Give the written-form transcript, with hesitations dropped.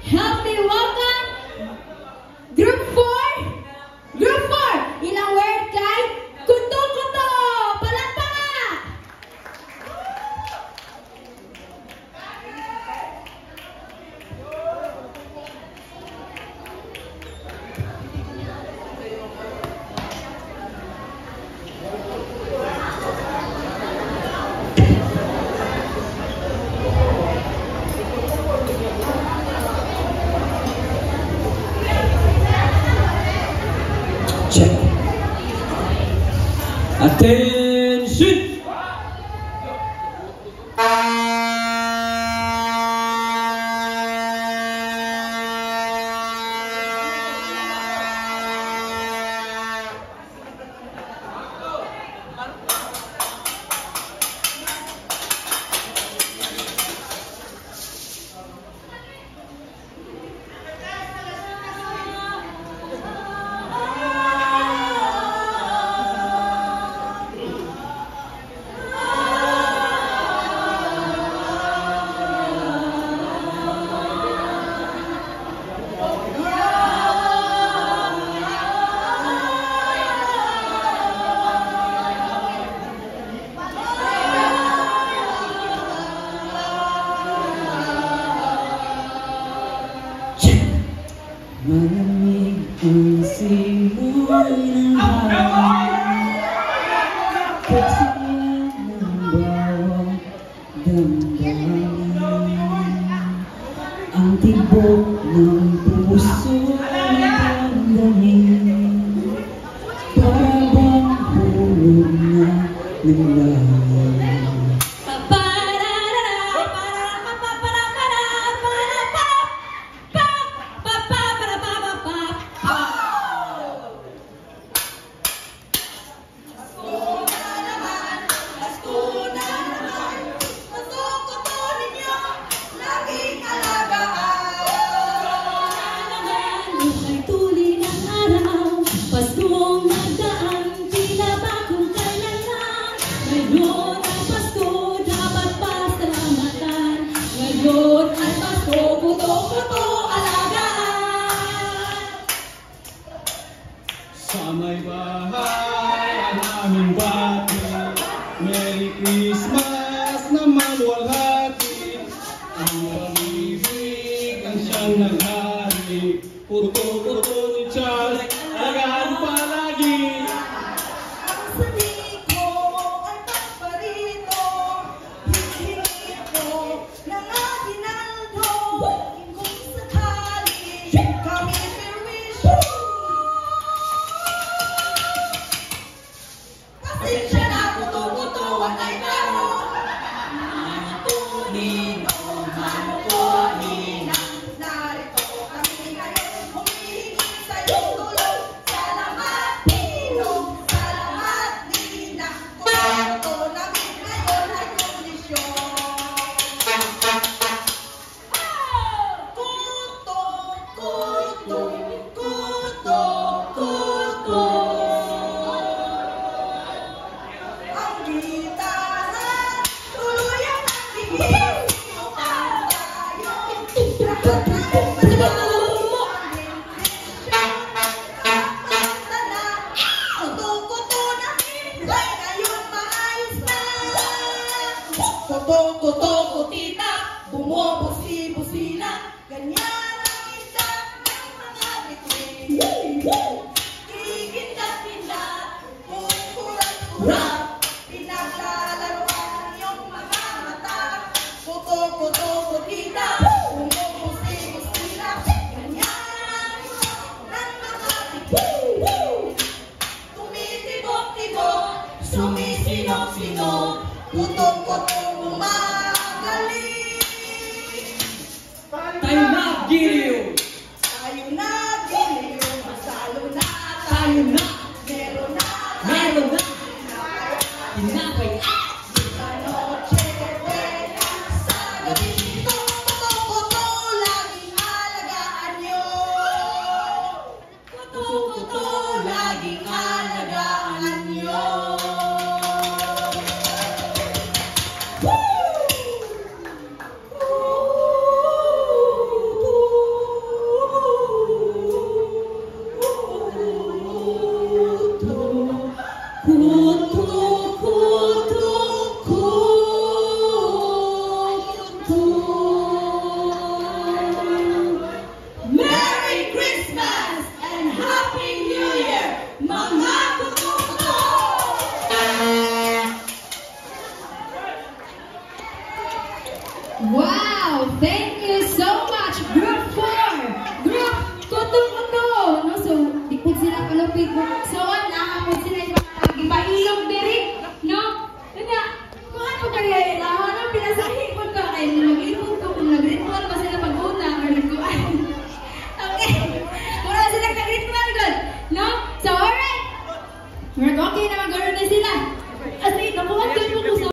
Help me welcome Group 4. Group 4. Ilang word kay Kuto-Kuto. Palakpakan! Check. Attention! Malamig ang simoy ng hangin, kasiyan ng bawang damdamin, ang tibok ng puso damdamin, para bang hulog na ng langit. Sa may bahay ang aming bati, Merry Christmas na maluwalhati. Ang pag-ibig ang siyang naghari, Puto-Kuto ni Charles, alagaan palagi. Ang sabi ko ay paparito, hihingi ko ng aginaldo, kung sakali kami perwisyo. Pasensya na, Kuto-Kuto, walay meron. Manatunin o manukunin. Narito kami ngayon, humihingi sa'yo tulong. Salamat, Ninong, salamat, Nina. Kuto namin ngayon ay kondisyon. Kuto, Kuto, Kuto, Kuto. Ang gitara, tuloy ang nakikita. Kuto-Kuto-Kutita, bumubusi-busina, ganyan ang isa ng mga bituin. Kikindat-kindat, kukurat-kurat, pinaglalaroan yung mga mata. Kuto-Kuto-Kutita, bumubusi-busina, ganyan ang isa ng mga bituin. Tumitibok-tibok, sumisinok-sinok, Kuto-Kuto gumagaling. Tayo na, Giliw! Tayo na, Giliw, masalo na Tayo na! meron na Meron na! Tinapay! sa noche buena, sa gabi ito, Kuto-Kuto, laging alagaan nyo. Kuto-Kuto, laging alagaan nyo. Woo! Wow! Thank you so much, Group 4! Group Kuto-Kuto! No? So, di po sila kalupit. So, wala po sila yung ipailog diri. No? Kaya, kung ano kaya, ano, pinasahipon ka kayo, nag-ilog ko kung nag